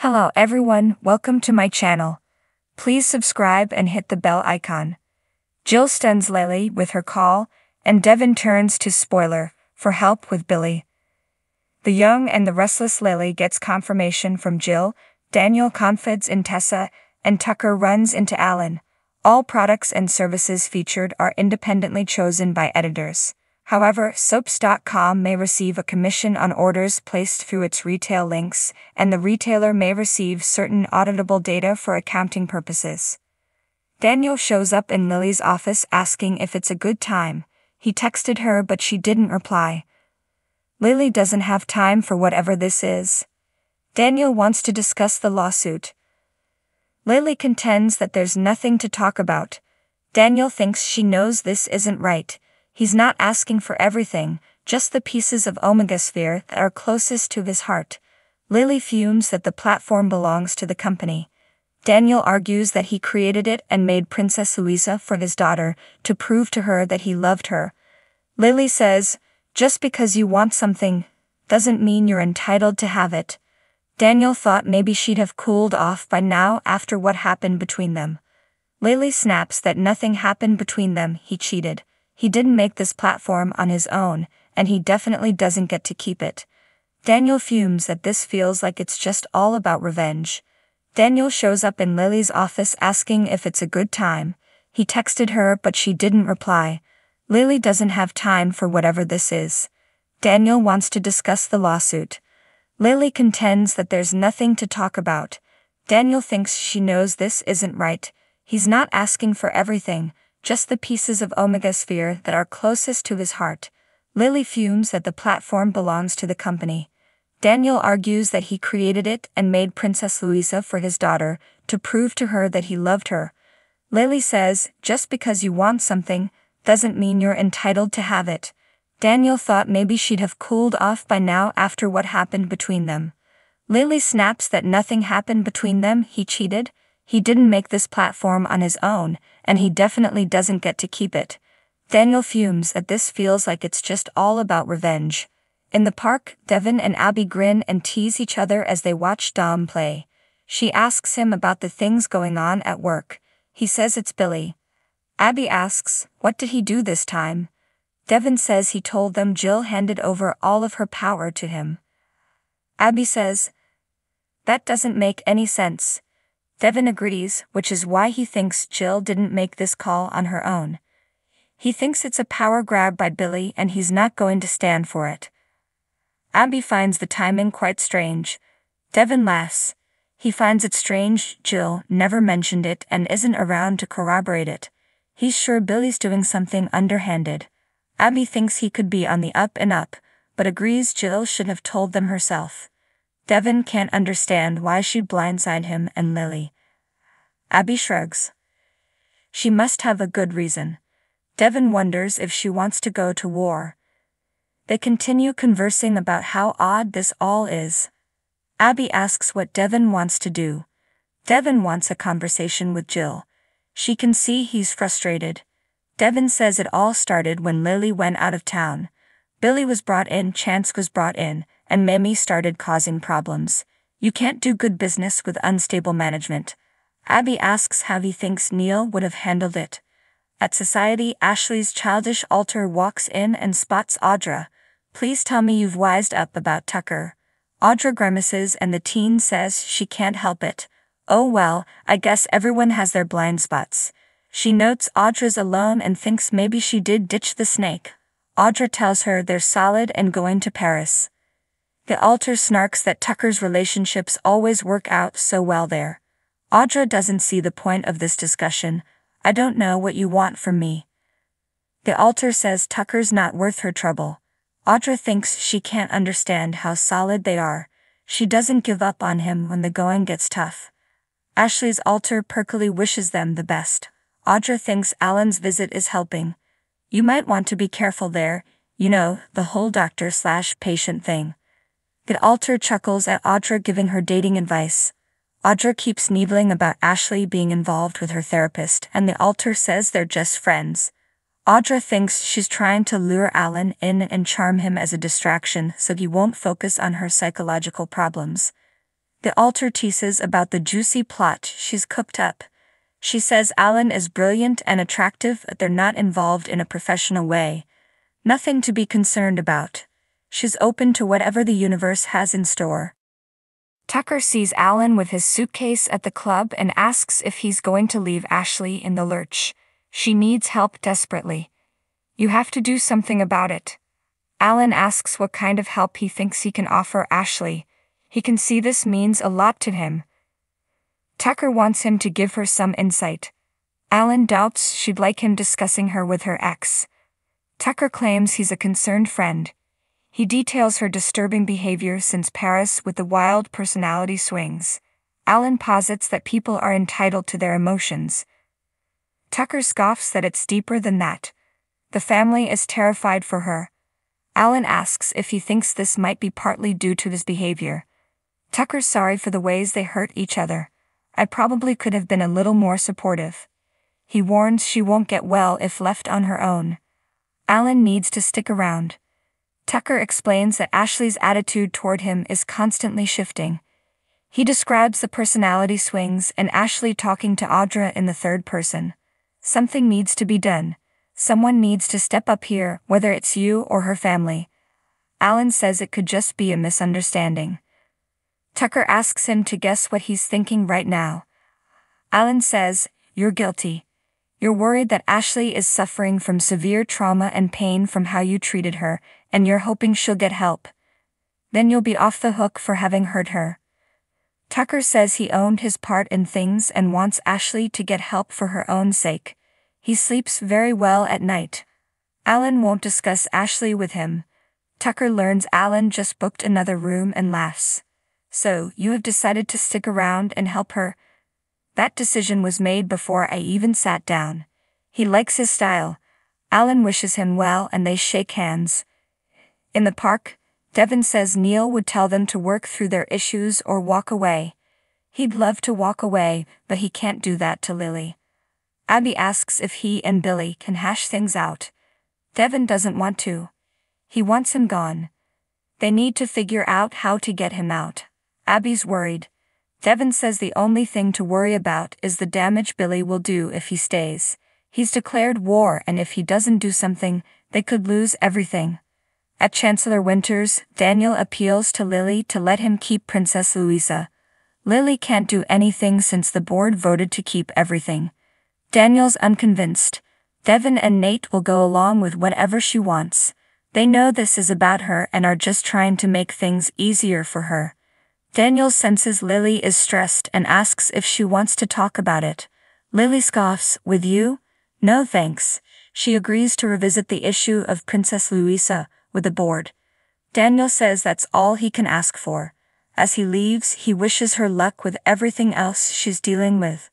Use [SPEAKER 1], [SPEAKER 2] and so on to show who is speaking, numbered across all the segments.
[SPEAKER 1] Hello everyone, welcome to my channel. Please subscribe and hit the bell icon. Jill stuns Lily with her call, and Devon turns to Spoiler for help with Billy. The young and the restless Lily gets confirmation from Jill, Daniel confides in Tessa, and Tucker runs into Alan. All products and services featured are independently chosen by editors. However, soaps.com may receive a commission on orders placed through its retail links, and the retailer may receive certain auditable data for accounting purposes. Daniel shows up in Lily's office asking if it's a good time. He texted her but she didn't reply. Lily doesn't have time for whatever this is. Daniel wants to discuss the lawsuit. Lily contends that there's nothing to talk about. Daniel thinks she knows this isn't right. He's not asking for everything, just the pieces of Omegasphere that are closest to his heart. Lily fumes that the platform belongs to the company. Daniel argues that he created it and made Princess Louisa for his daughter, to prove to her that he loved her. Lily says, "Just because you want something, doesn't mean you're entitled to have it." Daniel thought maybe she'd have cooled off by now after what happened between them. Lily snaps that nothing happened between them, he cheated. He didn't make this platform on his own, and he definitely doesn't get to keep it. Daniel fumes that this feels like it's just all about revenge. Daniel shows up in Lily's office asking if it's a good time. He texted her but she didn't reply. Lily doesn't have time for whatever this is. Daniel wants to discuss the lawsuit. Lily contends that there's nothing to talk about. Daniel thinks she knows this isn't right. He's not asking for everything, just the pieces of Omegasphere that are closest to his heart. Lily fumes that the platform belongs to the company. Daniel argues that he created it and made Princess Louisa for his daughter, to prove to her that he loved her. Lily says, "Just because you want something, doesn't mean you're entitled to have it." Daniel thought maybe she'd have cooled off by now after what happened between them. Lily snaps that nothing happened between them, he cheated. He didn't make this platform on his own, and he definitely doesn't get to keep it. Daniel fumes that this feels like it's just all about revenge. In the park, Devon and Abby grin and tease each other as they watch Dom play. She asks him about the things going on at work. He says it's Billy. Abby asks, what did he do this time? Devon says he told them Jill handed over all of her power to him. Abby says, that doesn't make any sense. Devon agrees, which is why he thinks Jill didn't make this call on her own. He thinks it's a power grab by Billy and he's not going to stand for it. Abby finds the timing quite strange. Devon laughs. He finds it strange Jill never mentioned it and isn't around to corroborate it. He's sure Billy's doing something underhanded. Abby thinks he could be on the up and up, but agrees Jill should have told them herself. Devon can't understand why she'd blindside him and Lily. Abby shrugs. She must have a good reason. Devon wonders if she wants to go to war. They continue conversing about how odd this all is. Abby asks what Devon wants to do. Devon wants a conversation with Jill. She can see he's frustrated. Devon says it all started when Lily went out of town. Billy was brought in, Chance was brought in, and Mimi started causing problems. You can't do good business with unstable management. Abby asks how he thinks Neil would have handled it. At society, Ashley's childish alter walks in and spots Audra. Please tell me you've wised up about Tucker. Audra grimaces and the teen says she can't help it. Oh well, I guess everyone has their blind spots. She notes Audra's alone and thinks maybe she did ditch the snake. Audra tells her they're solid and going to Paris. The alter snarks that Tucker's relationships always work out so well there. Audra doesn't see the point of this discussion. I don't know what you want from me. The alter says Tucker's not worth her trouble. Audra thinks she can't understand how solid they are. She doesn't give up on him when the going gets tough. Ashley's alter perkily wishes them the best. Audra thinks Alan's visit is helping. You might want to be careful there, you know, the whole doctor/patient thing. The alter chuckles at Audra giving her dating advice. Audra keeps needling about Ashley being involved with her therapist and the alter says they're just friends. Audra thinks she's trying to lure Alan in and charm him as a distraction so he won't focus on her psychological problems. The altar teases about the juicy plot she's cooked up. She says Alan is brilliant and attractive, but they're not involved in a professional way. Nothing to be concerned about. She's open to whatever the universe has in store. Tucker sees Alan with his suitcase at the club and asks if he's going to leave Ashley in the lurch. She needs help desperately. You have to do something about it. Alan asks what kind of help he thinks he can offer Ashley. He can see this means a lot to him. Tucker wants him to give her some insight. Alan doubts she'd like him discussing her with her ex. Tucker claims he's a concerned friend. He details her disturbing behavior since Paris with the wild personality swings. Alan posits that people are entitled to their emotions. Tucker scoffs that it's deeper than that. The family is terrified for her. Alan asks if he thinks this might be partly due to his behavior. Tucker's sorry for the ways they hurt each other. I probably could have been a little more supportive. He warns she won't get well if left on her own. Alan needs to stick around. Tucker explains that Ashley's attitude toward him is constantly shifting. He describes the personality swings and Ashley talking to Audra in the third person. Something needs to be done. Someone needs to step up here, whether it's you or her family. Alan says it could just be a misunderstanding. Tucker asks him to guess what he's thinking right now. Alan says, "You're guilty. You're worried that Ashley is suffering from severe trauma and pain from how you treated her, and you're hoping she'll get help. Then you'll be off the hook for having hurt her." Tucker says he owned his part in things and wants Ashley to get help for her own sake. He sleeps very well at night. Alan won't discuss Ashley with him. Tucker learns Alan just booked another room and laughs. "So, you have decided to stick around and help her?" "That decision was made before I even sat down." He likes his style. Alan wishes him well and they shake hands. In the park, Devon says Neil would tell them to work through their issues or walk away. He'd love to walk away, but he can't do that to Lily. Abby asks if he and Billy can hash things out. Devon doesn't want to. He wants him gone. They need to figure out how to get him out. Abby's worried. Devon says the only thing to worry about is the damage Billy will do if he stays. He's declared war, and if he doesn't do something, they could lose everything. At Chancellor Winter's, Daniel appeals to Lily to let him keep Princess Louisa. Lily can't do anything since the board voted to keep everything. Daniel's unconvinced. Devon and Nate will go along with whatever she wants. They know this is about her and are just trying to make things easier for her. Daniel senses Lily is stressed and asks if she wants to talk about it. Lily scoffs, "With you? No thanks." She agrees to revisit the issue of Princess Louisa with the board. Daniel says that's all he can ask for. As he leaves, he wishes her luck with everything else she's dealing with.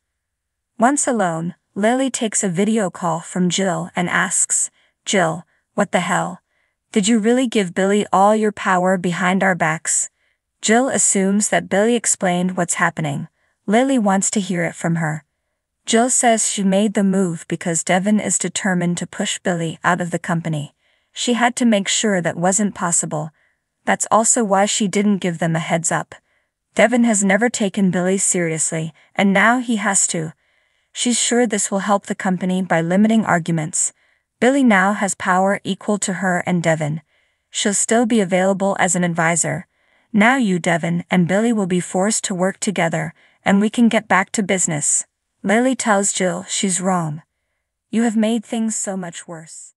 [SPEAKER 1] Once alone, Lily takes a video call from Jill and asks, "Jill, what the hell? Did you really give Billy all your power behind our backs?" Jill assumes that Billy explained what's happening. Lily wants to hear it from her. Jill says she made the move because Devon is determined to push Billy out of the company. She had to make sure that wasn't possible. That's also why she didn't give them a heads up. Devon has never taken Billy seriously, and now he has to. She's sure this will help the company by limiting arguments. Billy now has power equal to her and Devon. She'll still be available as an advisor. Now you, Devon, and Billy will be forced to work together, and we can get back to business. Lily tells Jill she's wrong. "You have made things so much worse."